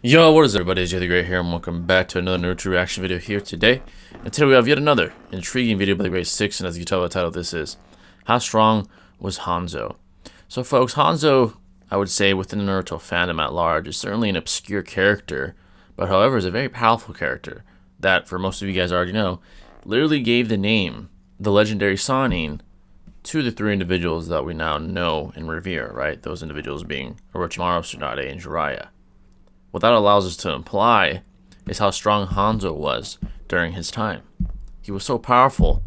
Yo, what is everybody? It's Jay the Great here, and welcome back to another Naruto reaction video here today. And today we have yet another intriguing video by the Great Six, and as you can tell by the title, this is How Strong Was Hanzo? So folks, Hanzo, I would say within the Naruto fandom at large, is certainly an obscure character, but however is a very powerful character that, for most of you guys already know, literally gave the name, the legendary Sannin, to the three individuals that we now know and revere, right? Those individuals being Orochimaru, Tsunade, and Jiraiya. What that allows us to imply is how strong Hanzo was during his time. He was so powerful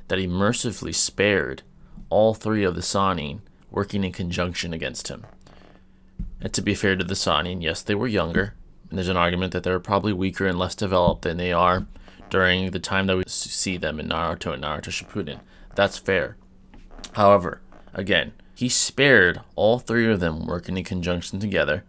that he mercifully spared all three of the Sannin working in conjunction against him. And to be fair to the Sannin, yes, they were younger, and there's an argument that they're probably weaker and less developed than they are during the time that we see them in Naruto and Naruto-shippuden. That's fair. However, again, he spared all three of them working in conjunction together.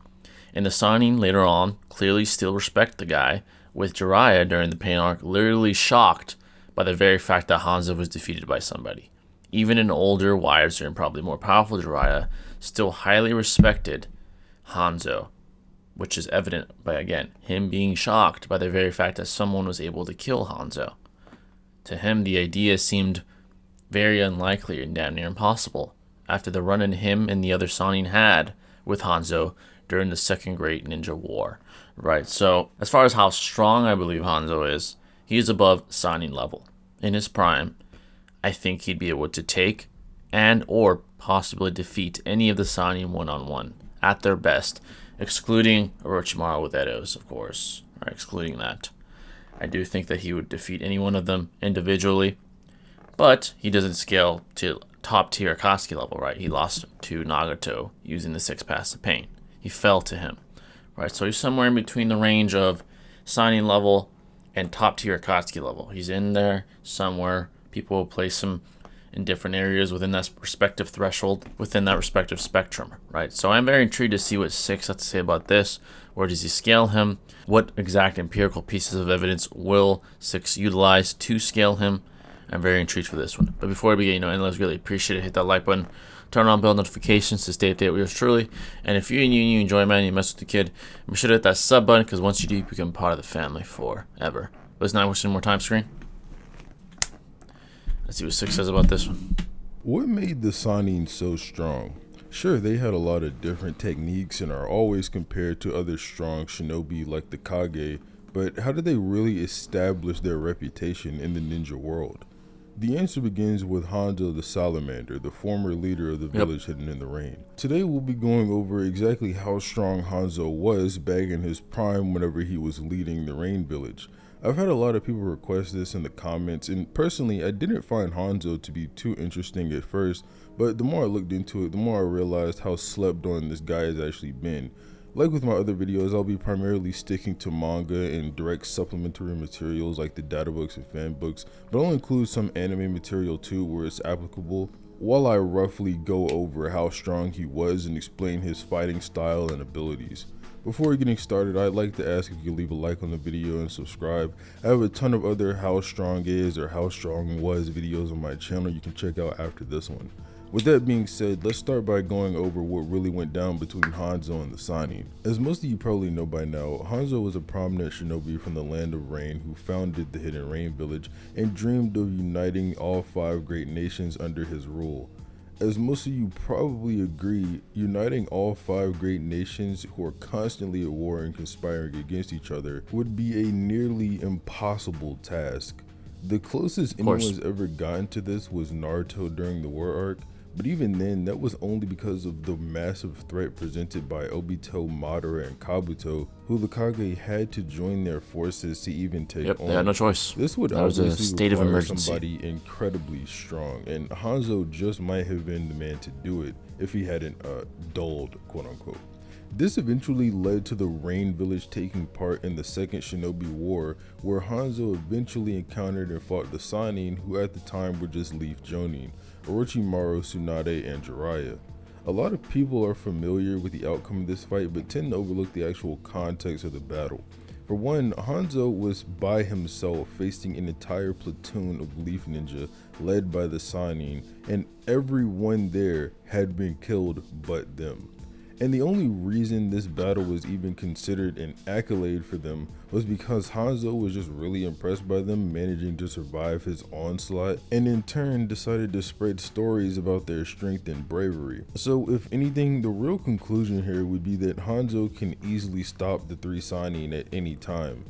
And the Sannin later on clearly still respect the guy, with Jiraiya during the Pain arc literally shocked by the very fact that Hanzo was defeated by somebody. Even an older, wiser, and probably more powerful Jiraiya still highly respected Hanzo, which is evident by, again, him being shocked by the very fact that someone was able to kill Hanzo. To him, the idea seemed very unlikely and damn near impossible after the run-in him and the other Sannin had with Hanzo during the Second Great Ninja War, right? So as far as how strong I believe Hanzo is, he is above Sannin level. In his prime, I think he'd be able to take and or possibly defeat any of the Sannin one-on-one at their best, excluding Orochimaru with Edos, of course, right? Excluding that. I do think that he would defeat any one of them individually, but he doesn't scale to top tier Akatsuki level, right? He lost to Nagato using the 6 Paths of Pain. He fell to him, right? So he's somewhere in between the range of Sannin level and top tier Akatsuki level. He's in there somewhere. People will place him in different areas within that respective threshold, within that respective spectrum, right? So I'm very intrigued to see what Six has to say about this. Where does he scale him? What exact empirical pieces of evidence will Six utilize to scale him? I'm very intrigued for this one. But before we begin, anyways, really appreciate it. Hit that like button. Turn on bell notifications to stay updated with yours truly. And if you enjoy, man, you mess with the kid, be sure to hit that sub button, because once you do, you become part of the family forever. But it's not wasting more time screen. Let's see what Six says about this one. What made the Sannin so strong? Sure, they had a lot of different techniques and are always compared to other strong shinobi like the Kage, but how did they really establish their reputation in the ninja world? The answer begins with Hanzo the Salamander, the former leader of the village hidden in the rain. Today we'll be going over exactly how strong Hanzo was back in his prime whenever he was leading the rain village. I've had a lot of people request this in the comments, and personally I didn't find Hanzo to be too interesting at first, but the more I looked into it, the more I realized how slept on this guy has actually been. Like with my other videos, I'll be primarily sticking to manga and direct supplementary materials like the data books and fan books, but I'll include some anime material too where it's applicable, while I roughly go over how strong he was and explain his fighting style and abilities. Before getting started, I'd like to ask if you could leave a like on the video and subscribe. I have a ton of other how strong is or how strong was videos on my channel you can check out after this one. With that being said, let's start by going over what really went down between Hanzo and the Sannin. As most of you probably know by now, Hanzo was a prominent shinobi from the Land of Rain who founded the Hidden Rain Village and dreamed of uniting all 5 great nations under his rule. As most of you probably agree, uniting all 5 great nations who are constantly at war and conspiring against each other would be a nearly impossible task. The closest anyone's ever gotten to this was Naruto during the war arc, but even then, that was only because of the massive threat presented by Obito, Madara, and Kabuto, who the Kage had to join their forces to even take on. They had no choice. This would obviously a state of emergency. Somebody incredibly strong, and Hanzo just might have been the man to do it if he hadn't dulled, quote unquote. This eventually led to the Rain Village taking part in the Second Shinobi War, where Hanzo eventually encountered and fought the Sannin, who at the time were just Leaf Jonin, Orochimaru, Tsunade, and Jiraiya. A lot of people are familiar with the outcome of this fight, but tend to overlook the actual context of the battle. For one, Hanzo was by himself facing an entire platoon of Leaf Ninja led by the Sannin, and everyone there had been killed but them. And the only reason this battle was even considered an accolade for them was because Hanzo was just really impressed by them managing to survive his onslaught, and in turn decided to spread stories about their strength and bravery. So if anything, the real conclusion here would be that Hanzo can easily stop the three Sannin at any time.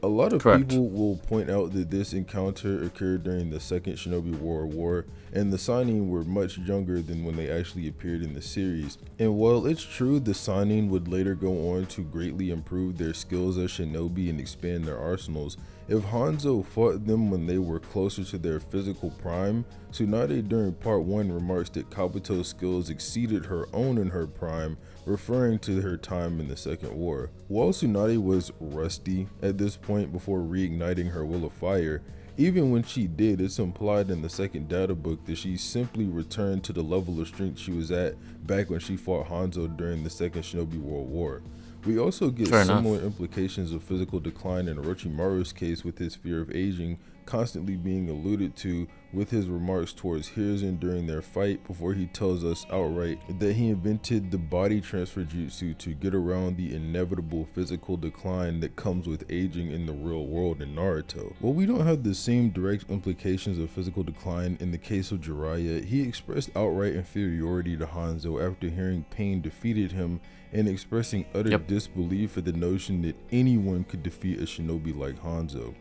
A lot of Correct. people will point out that this encounter occurred during the Second Shinobi War, and the Sannin were much younger than when they actually appeared in the series. And while it's true the Sannin would later go on to greatly improve their skills as shinobi and expand their arsenals, if Hanzo fought them when they were closer to their physical prime, Tsunade during part 1 remarks that Kabuto's skills exceeded her own in her prime, referring to her time in the Second War. While Tsunade was rusty at this point before reigniting her will of fire, even when she did, it's implied in the second data book that she simply returned to the level of strength she was at back when she fought Hanzo during the Second Shinobi World War. We also get similar implications of physical decline in Orochimaru's case, with his fear of aging constantly being alluded to with his remarks towards Hiruzen during their fight, before he tells us outright that he invented the body transfer jutsu to get around the inevitable physical decline that comes with aging in the real world in Naruto. While we don't have the same direct implications of physical decline in the case of Jiraiya, he expressed outright inferiority to Hanzo after hearing Pain defeated him and expressing utter disbelief at the notion that anyone could defeat a shinobi like Hanzo.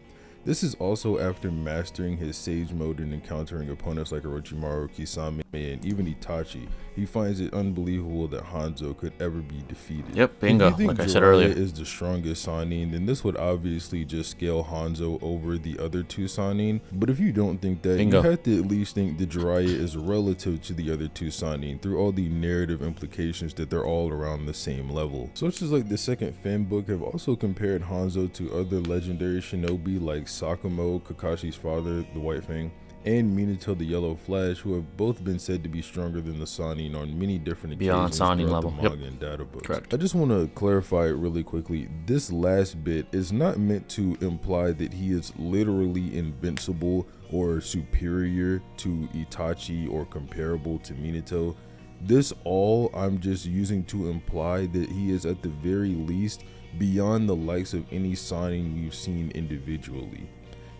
This is also after mastering his Sage Mode and encountering opponents like Orochimaru, Kisame, and even Itachi. He finds it unbelievable that Hanzo could ever be defeated. Yep, bingo, if you think like I said earlier, is the strongest Sannin, then this would obviously just scale Hanzo over the other two Sannin. But if you don't think that, you have to at least think that Jiraiya is relative to the other two Sannin through all the narrative implications that they're all around the same level. Sources like the second fan book have also compared Hanzo to other legendary shinobi like Sakamo, Kakashi's father, the White Fang, and Minato the Yellow Flash, who have both been said to be stronger than the Sannin on many different occasions beyond Sannin throughout level. the manga and data books. Correct. I just want to clarify really quickly, this last bit is not meant to imply that he is literally invincible or superior to Itachi or comparable to Minato. This all I'm just using to imply that he is at the very least beyond the likes of any Sannin we've seen individually.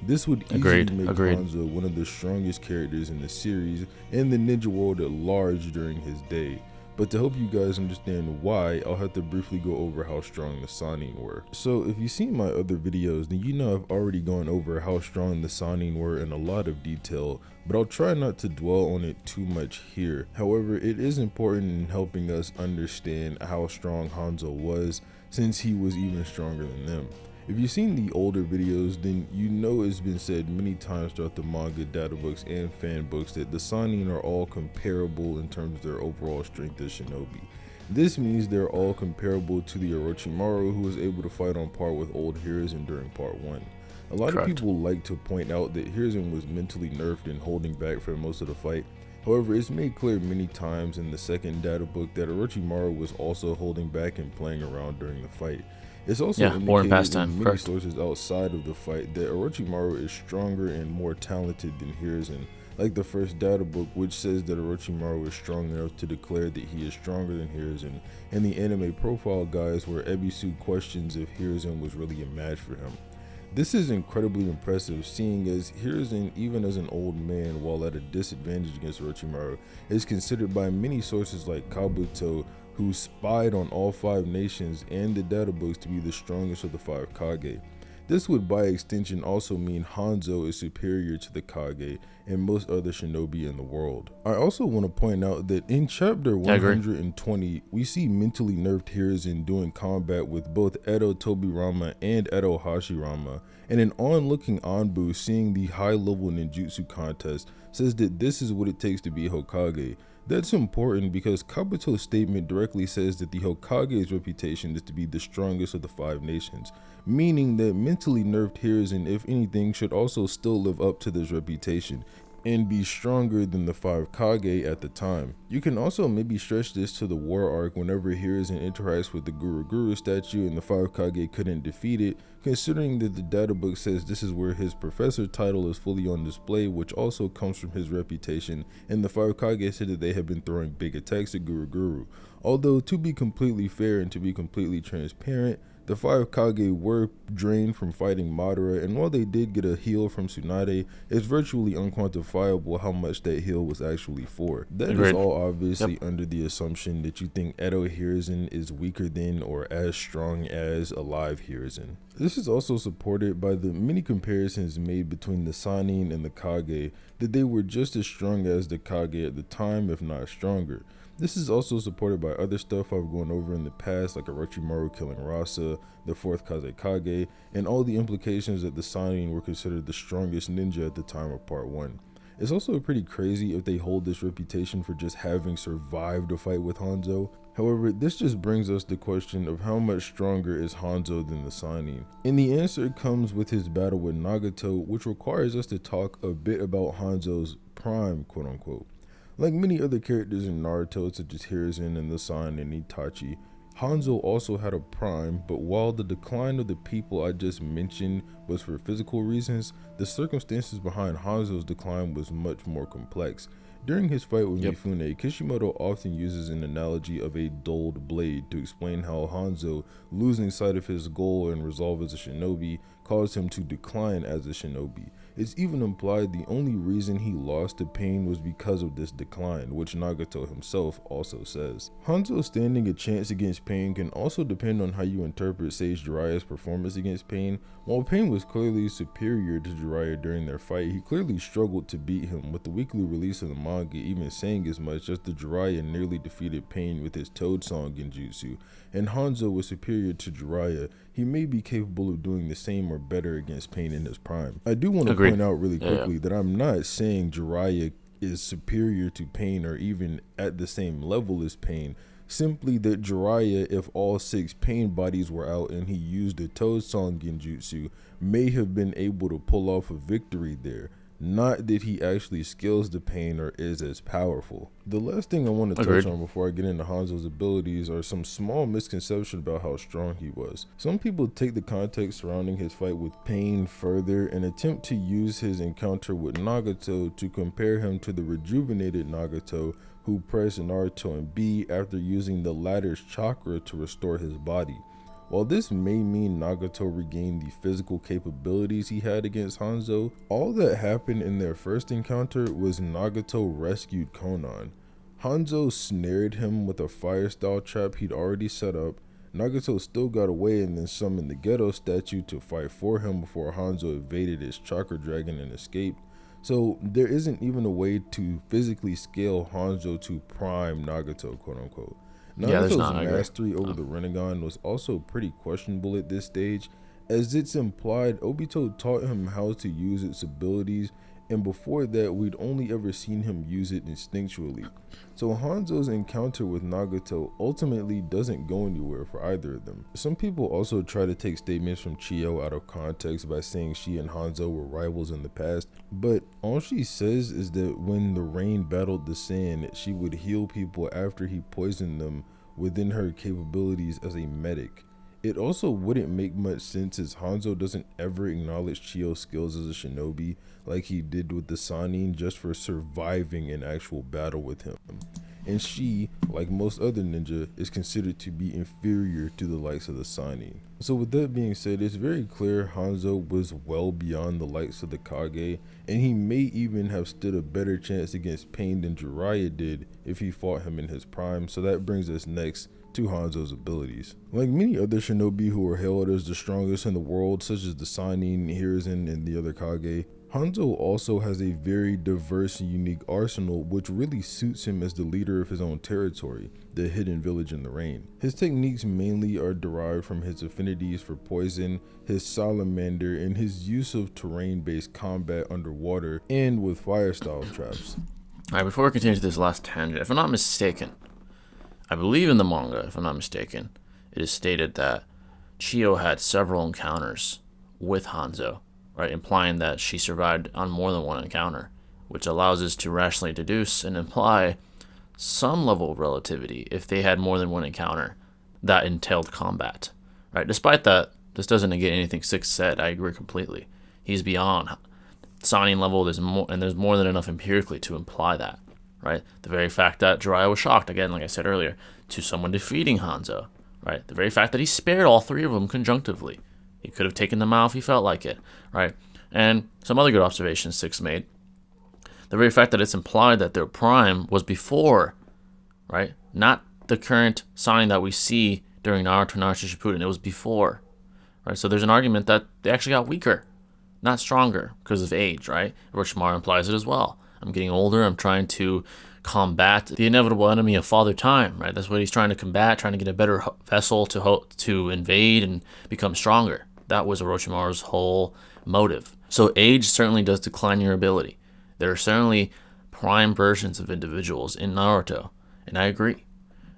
This would easily make Hanzo one of the strongest characters in the series and the ninja world at large during his day. But to help you guys understand why, I'll have to briefly go over how strong the Sannin were. So if you've seen my other videos, then you know I've already gone over how strong the Sannin were in a lot of detail, but I'll try not to dwell on it too much here. However, it is important in helping us understand how strong Hanzo was, since he was even stronger than them. If you've seen the older videos, then you know it's been said many times throughout the manga, data books, and fan books that the Sannin are all comparable in terms of their overall strength as shinobi. This means they're all comparable to the Orochimaru, who was able to fight on par with old Hiruzen during part 1. A lot of people like to point out that Hiruzen was mentally nerfed and holding back for most of the fight. However, it's made clear many times in the second data book that Orochimaru was also holding back and playing around during the fight. It's also indicated in many sources outside of the fight that Orochimaru is stronger and more talented than Hiruzen, like the first data book, which says that Orochimaru is strong enough to declare that he is stronger than Hiruzen, and the anime profile guides where Ebisu questions if Hiruzen was really a match for him. This is incredibly impressive, seeing as Hiruzen, even as an old man while at a disadvantage against Orochimaru, is considered by many sources like Kabuto, who spied on all 5 nations and the data books, to be the strongest of the 5 Kage. This would by extension also mean Hanzo is superior to the Kage and most other shinobi in the world. I also want to point out that in chapter 120, we see mentally nerfed Hiruzen doing combat with both Edo Tobirama and Edo Hashirama, and an onlooking Anbu seeing the high level ninjutsu contest says that this is what it takes to be Hokage. That's important because Kabuto's statement directly says that the Hokage's reputation is to be the strongest of the 5 nations, meaning that mentally nerfed Hiruzen, if anything, should also still live up to this reputation. and be stronger than the 5 Kage at the time. You can also maybe stretch this to the war arc whenever Hiruzen interacts with the Guru statue and the 5 Kage couldn't defeat it, considering that the data book says this is where his professor title is fully on display, which also comes from his reputation, and the 5 Kage said that they have been throwing big attacks at Guru. Although, to be completely fair and to be completely transparent, the 5 Kage were drained from fighting Madara, and while they did get a heal from Tsunade, it's virtually unquantifiable how much that heal was actually for. That Agreed. is all obviously under the assumption that you think Edo Hiruzen is weaker than or as strong as alive Hiruzen. This is also supported by the many comparisons made between the Sannin and the Kage, that they were just as strong as the Kage at the time, if not stronger. This is also supported by other stuff I've gone over in the past, like Orochimaru killing Rasa, the 4th Kazekage, and all the implications that the Sannin were considered the strongest ninja at the time of Part 1. It's also pretty crazy if they hold this reputation for just having survived a fight with Hanzo. However, this just brings us the question of how much stronger is Hanzo than the Sannin. And the answer comes with his battle with Nagato, which requires us to talk a bit about Hanzo's prime, quote unquote. Like many other characters in Naruto, such as Hiruzen and the Sannin and Itachi, Hanzo also had a prime, but while the decline of the people I just mentioned was for physical reasons, the circumstances behind Hanzo's decline was much more complex. During his fight with Mifune, Kishimoto often uses an analogy of a dulled blade to explain how Hanzo losing sight of his goal and resolve as a shinobi caused him to decline as a shinobi. It's even implied the only reason he lost to pain was because of this decline, which Nagato himself also says. Hanzo standing a chance against pain can also depend on how you interpret Sage Jiraiya's performance against Pain. While Pain was clearly superior to Jiraiya during their fight, he clearly struggled to beat him, with the weekly release of the manga even saying as much as the Jiraiya nearly defeated Pain with his Toad Song Genjutsu, and Hanzo was superior to Jiraiya. He may be capable of doing the same or better against Pain in his prime. I do want to point out really quickly that I'm not saying Jiraiya is superior to Pain or even at the same level as Pain. Simply that Jiraiya, if all 6 Pain bodies were out and he used a Toad Song Genjutsu, may have been able to pull off a victory there. Not that he actually scales the Pain or is as powerful. The last thing I want to touch on before I get into Hanzo's abilities are some small misconceptions about how strong he was. Some people take the context surrounding his fight with Pain further and attempt to use his encounter with Nagato to compare him to the rejuvenated Nagato who pressed Naruto and B after using the latter's chakra to restore his body. While this may mean Nagato regained the physical capabilities he had against Hanzo, all that happened in their first encounter was Nagato rescued Konan. Hanzo snared him with a fire style trap he'd already set up. Nagato still got away and then summoned the Ghetto statue to fight for him before Hanzo evaded his chakra dragon and escaped. So there isn't even a way to physically scale Hanzo to prime Nagato, quote unquote. Nagato's mastery over the Rinnegan was also pretty questionable at this stage, as it's implied Obito taught him how to use its abilities, and before that we'd only ever seen him use it instinctually. So Hanzo's encounter with Nagato ultimately doesn't go anywhere for either of them. Some people also try to take statements from Chiyo out of context by saying she and Hanzo were rivals in the past, but all she says is that when the rain battled the sand, she would heal people after he poisoned them within her capabilities as a medic. It also wouldn't make much sense as Hanzo doesn't ever acknowledge Chiyo's skills as a shinobi like he did with the Sannin just for surviving an actual battle with him. And she, like most other ninja, is considered to be inferior to the likes of the Sannin. So with that being said, it's very clear Hanzo was well beyond the likes of the Kage, and he may even have stood a better chance against Pain than Jiraiya did if he fought him in his prime. So that brings us next to Hanzo's abilities. Like many other shinobi who are hailed as the strongest in the world, such as the Sannin, Hiruzen, and the other Kage, Hanzo also has a very diverse and unique arsenal which really suits him as the leader of his own territory, the hidden village in the rain. His techniques mainly are derived from his affinities for poison, his salamander, and his use of terrain-based combat underwater and with fire style traps. Alright, before we continue to this last tangent, if I'm not mistaken, I believe in the manga, if I'm not mistaken, it is stated that Chiyo had several encounters with Hanzo, right, implying that she survived on more than one encounter which allows us to rationally deduce and imply some level of relativity if they had more than one encounter that entailed combat. Right? Despite that, this doesn't negate anything Six said. I agree completely. He's beyond Sannin level. There's more than enough empirically to imply that. Right? The very fact that Jiraiya was shocked, again, like I said earlier, to someone defeating Hanzo. Right? The very fact that he spared all three of them conjunctively. He could have taken them out if he felt like it. Right? And some other good observations Six made. The very fact that it's implied that their prime was before, right? Not the current Sannin that we see during Naruto Shippuden. It was before, right? So there's an argument that they actually got weaker, not stronger, because of age, right? Orochimaru implies it as well. I'm getting older. I'm trying to combat the inevitable enemy of Father Time, right? That's what he's trying to combat, trying to get a better vessel to invade and become stronger. That was Orochimaru's whole motive. So age certainly does decline your ability. There are certainly prime versions of individuals in Naruto, and I agree.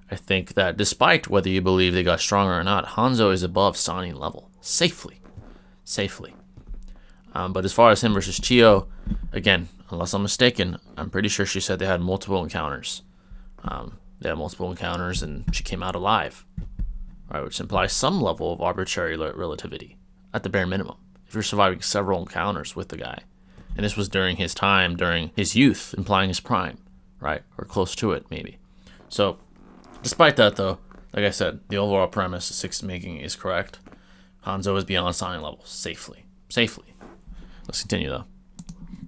I think that despite whether you believe they got stronger or not, Hanzo is above Sannin level. Safely. But as far as him versus Chiyo, again, unless I'm mistaken, I'm pretty sure she said they had multiple encounters. They had multiple encounters and she came out alive, right? Which implies some level of arbitrary relativity, at the bare minimum, if you're surviving several encounters with the guy. And this was during his time, during his youth, implying his prime, right? Or close to it, maybe. So, despite that, though, like I said, the overall premise of Six making is correct. Hanzo is beyond Sannin level, safely. Let's continue, though.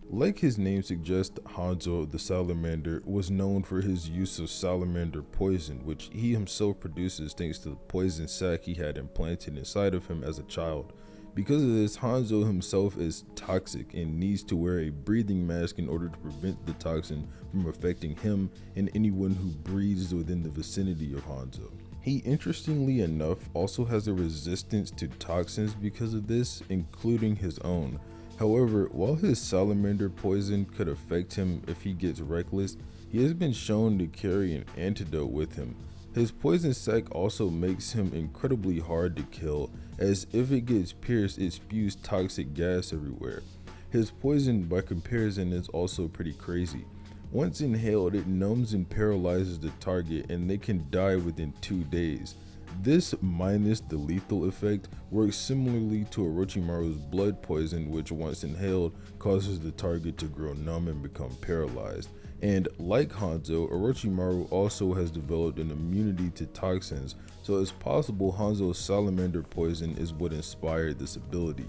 Like his name suggests, Hanzo the salamander was known for his use of salamander poison, which he himself produces thanks to the poison sac he had implanted inside of him as a child. Because of this, Hanzo himself is toxic and needs to wear a breathing mask in order to prevent the toxin from affecting him and anyone who breathes within the vicinity of Hanzo. He, interestingly enough, also has a resistance to toxins because of this, including his own. However, while his salamander poison could affect him if he gets reckless, he has been shown to carry an antidote with him. His poison sac also makes him incredibly hard to kill, as if it gets pierced, it spews toxic gas everywhere. His poison, by comparison, is also pretty crazy. Once inhaled, it numbs and paralyzes the target, and they can die within 2 days. This, minus the lethal effect, works similarly to Orochimaru's blood poison, which once inhaled causes the target to grow numb and become paralyzed. And like Hanzo, Orochimaru also has developed an immunity to toxins, so it's possible Hanzo's salamander poison is what inspired this ability.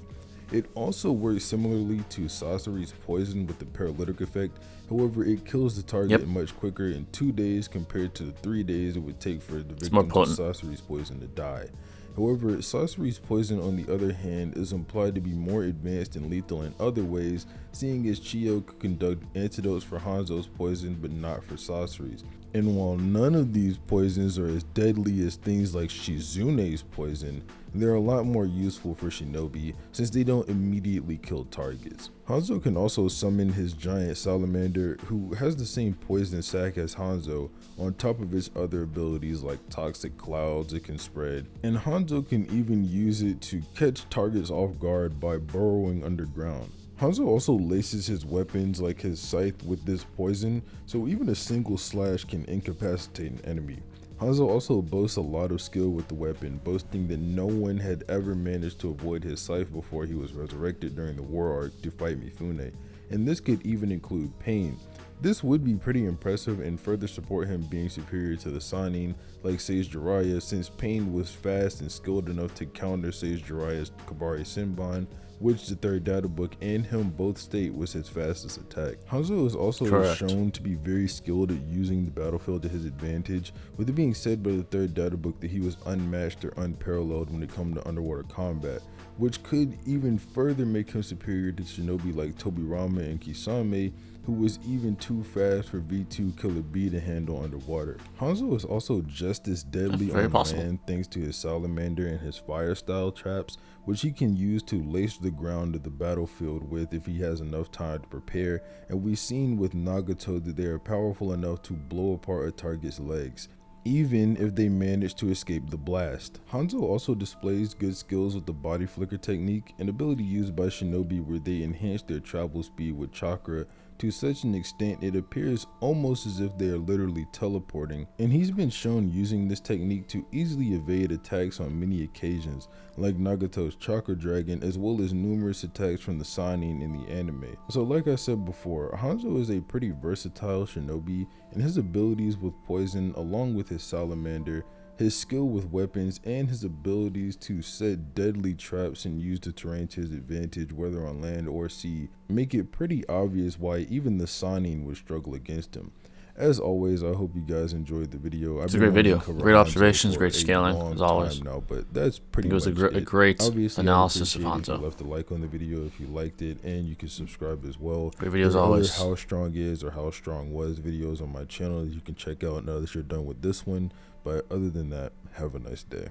It also works similarly to Sasori's poison with the paralytic effect, however it kills the target much quicker in 2 days compared to the 3 days it would take for the victim of Sasori's poison to die. However, Sasori's poison, on the other hand, is implied to be more advanced and lethal in other ways, seeing as Chiyo could conduct antidotes for Hanzo's poison but not for Sasori's. And while none of these poisons are as deadly as things like Shizune's poison, they're a lot more useful for shinobi since they don't immediately kill targets. Hanzo can also summon his giant salamander, who has the same poison sac as Hanzo, on top of its other abilities like toxic clouds it can spread. And Hanzo can even use it to catch targets off guard by burrowing underground. Hanzo also laces his weapons like his scythe with this poison, so even a single slash can incapacitate an enemy. Hanzo also boasts a lot of skill with the weapon, boasting that no one had ever managed to avoid his scythe before he was resurrected during the war arc to fight Mifune, and this could even include Pain. This would be pretty impressive and further support him being superior to the Sannin like Sage Jiraiya, since Pain was fast and skilled enough to counter Sage Jiraiya's Kabare Senbon, which the third data book and him both state was his fastest attack. Hanzo is also shown to be very skilled at using the battlefield to his advantage, with it being said by the third data book that he was unmatched or unparalleled when it comes to underwater combat, which could even further make him superior to shinobi like Tobirama and Kisame, who was even too fast for V2 Killer B to handle underwater. Hanzo is also just as deadly on land thanks to his salamander and his fire style traps, which he can use to lace the ground of the battlefield with if he has enough time to prepare, and we've seen with Nagato that they are powerful enough to blow apart a target's legs, even if they manage to escape the blast. Hanzo also displays good skills with the body flicker technique, an ability used by shinobi where they enhance their travel speed with chakra To such an extent, it appears almost as if they are literally teleporting, and he's been shown using this technique to easily evade attacks on many occasions, like Nagato's Chakra Dragon, as well as numerous attacks from the Sannin in the anime. So like I said before, Hanzo is a pretty versatile shinobi, and his abilities with poison, along with his salamander, his skill with weapons, and his abilities to set deadly traps and use the terrain to his advantage, whether on land or sea, make it pretty obvious why even the Sannin would struggle against him. As always, I hope you guys enjoyed the video. It's a great video. Great observations, great scaling, as always. Now, but that's pretty it was much a great Obviously, analysis of if Hanzo. you left a like on the video if you liked it, and you can subscribe as well. Great videos There are always. other How Strong Is or How Strong Was videos on my channel that you can check out now that you're done with this one. But other than that, have a nice day.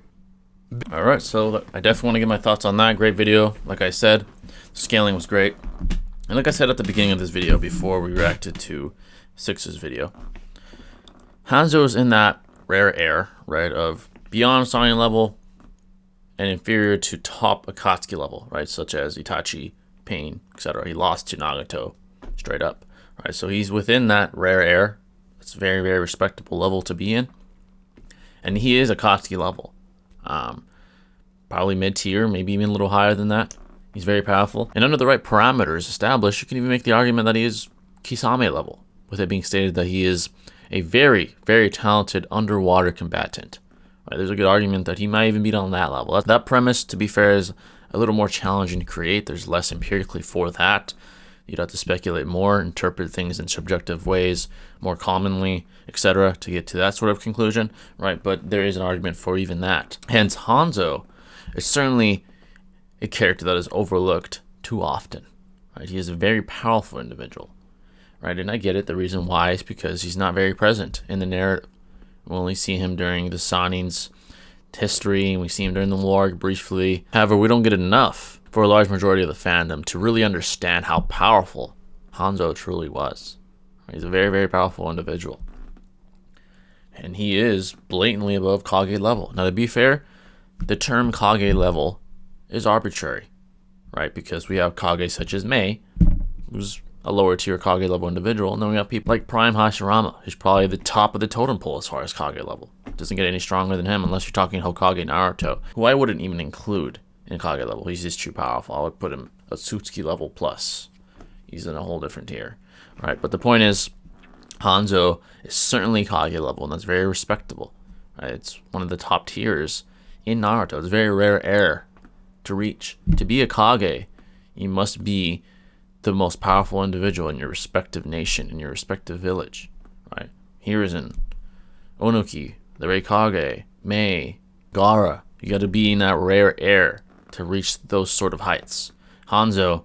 Alright, so I definitely want to get my thoughts on that. Great video. Like I said, scaling was great. And like I said at the beginning of this video, before we reacted to Six's video, Hanzo is in that rare air, right, of beyond Sannin level and inferior to top Akatsuki level, right, such as Itachi, Pain, etc. He lost to Nagato straight up, right? So he's within that rare air. It's a very, very respectable level to be in. And he is Akatsuki level. Probably mid-tier, maybe even a little higher than that. He's very powerful. And under the right parameters established, you can even make the argument that he is Kisame level, with it being stated that he is a very, very talented underwater combatant. Right, there's a good argument that he might even be on that level. That premise, to be fair, is a little more challenging to create. There's less empirically for that. You'd have to speculate more, interpret things in subjective ways more commonly, etc., to get to that sort of conclusion, right? But there is an argument for even that. Hence, Hanzo is certainly a character that is overlooked too often, right? He is a very powerful individual, right? And I get it. The reason why is because he's not very present in the narrative. We only see him during the Sannin's history, and we see him during the war briefly. However, we don't get enough for a large majority of the fandom to really understand how powerful Hanzo truly was. He's a very, very powerful individual. And he is blatantly above Kage level. Now, to be fair, the term Kage level is arbitrary, right? Because we have Kage such as Mei, who's a lower tier Kage level individual, and then we have people like Prime Hashirama, who's probably the top of the totem pole as far as Kage level. Doesn't get any stronger than him unless you're talking Hokage Naruto, who I wouldn't even include in Kage level. He's just too powerful. I would put him a Tsutsuki level plus. He's in a whole different tier, right? But the point is, Hanzo is certainly Kage level, and that's very respectable, right? It's one of the top tiers in Naruto. It's a very rare air to reach. To be a Kage, you must be the most powerful individual in your respective nation, in your respective village, right? Here is in Onuki, the Reikage, Mei, Gaara. You got to be in that rare air to reach those sort of heights. Hanzo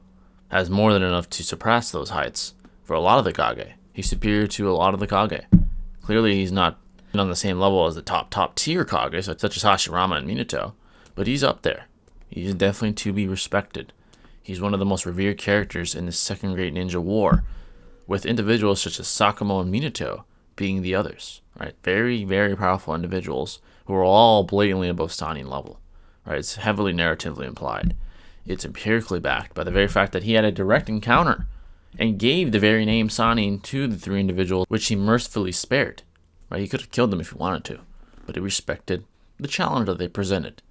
has more than enough to surpass those heights for a lot of the Kage. He's superior to a lot of the Kage. Clearly, he's not on the same level as the top tier Kage, such as Hashirama and Minato, but he's up there. He's definitely to be respected. He's one of the most revered characters in the Second Great Ninja War, with individuals such as Sakamo and Minato being the others, right? Very, very powerful individuals who are all blatantly above Sannin level, right? It's heavily narratively implied. It's empirically backed by the very fact that he had a direct encounter and gave the very name Sannin to the three individuals, which he mercifully spared, right? He could have killed them if he wanted to, but he respected the challenge that they presented.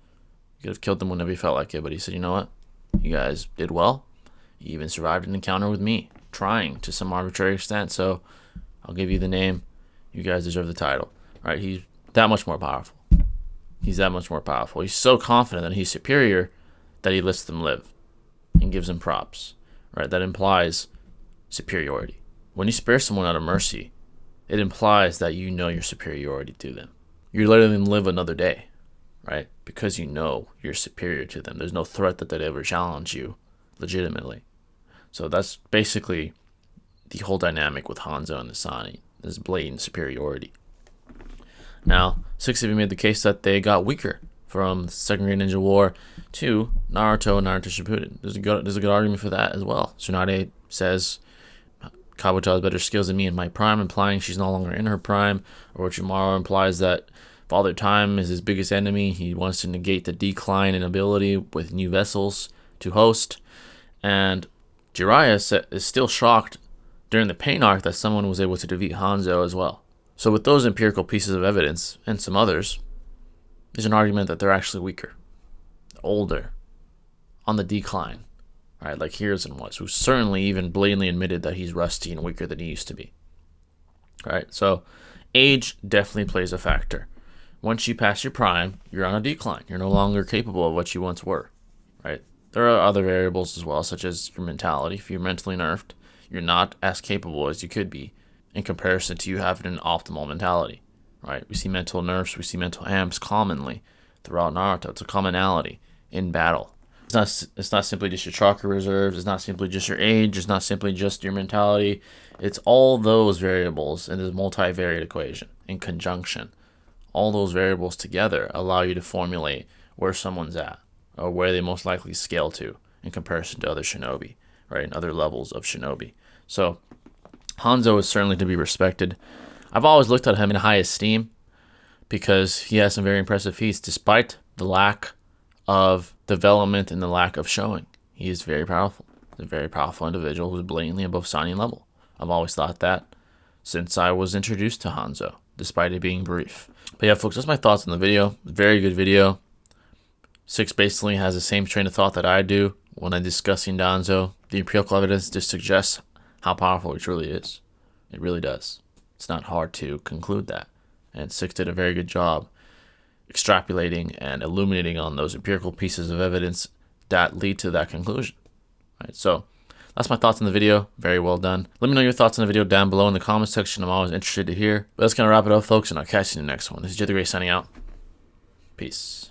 He could have killed them whenever he felt like it, but he said, you know what? You guys did well. You even survived an encounter with me, trying to some arbitrary extent, so I'll give you the name. You guys deserve the title, right? He's that much more powerful. He's that much more powerful. He's so confident that he's superior that he lets them live and gives them props, right? That implies superiority. When you spare someone out of mercy, it implies that you know your superiority to them. You're letting them live another day, right? Because you know you're superior to them. There's no threat that they'd ever challenge you legitimately. So that's basically the whole dynamic with Hanzo and the Sannin, this blatant superiority. Now, Six even made the case that they got weaker from the Second Great Ninja War to Naruto and Naruto Shippuden. There's a good argument for that as well. Tsunade says Kabuto has better skills than me in my prime, implying she's no longer in her prime. Orochimaru implies that Father Time is his biggest enemy. He wants to negate the decline in ability with new vessels to host. And Jiraiya is still shocked during the pain arc that someone was able to defeat Hanzo as well. So with those empirical pieces of evidence, and some others, there's an argument that they're actually weaker, older, on the decline, right? Like Hiruzen was, who certainly even blatantly admitted that he's rusty and weaker than he used to be, right? So age definitely plays a factor. Once you pass your prime, you're on a decline. You're no longer capable of what you once were, right? There are other variables as well, such as your mentality. If you're mentally nerfed, you're not as capable as you could be in comparison to you having an optimal mentality, right? We see mental nerfs, we see mental amps commonly throughout Naruto. It's a commonality in battle. It's not simply just your chakra reserves. It's not simply just your age. It's not simply just your mentality. It's all those variables in this multivariate equation in conjunction. All those variables together allow you to formulate where someone's at or where they most likely scale to in comparison to other shinobi, right? And other levels of shinobi. So Hanzo is certainly to be respected. I've always looked at him in high esteem because he has some very impressive feats despite the lack of development and the lack of showing. He is very powerful. He's a very powerful individual who's blatantly above Sannin level. I've always thought that since I was introduced to Hanzo, despite it being brief. But yeah, folks, that's my thoughts on the video. Very good video. Six basically has the same train of thought that I do when I'm discussing Hanzo. The empirical evidence just suggests how powerful he truly is. It really does. It's not hard to conclude that. And Six did a very good job extrapolating and illuminating on those empirical pieces of evidence that lead to that conclusion. Right, so that's my thoughts on the video. Very well done. Let me know your thoughts on the video down below in the comment section. I'm always interested to hear. But that's going to wrap it up, folks, and I'll catch you in the next one. This is Jay the Great signing out. Peace.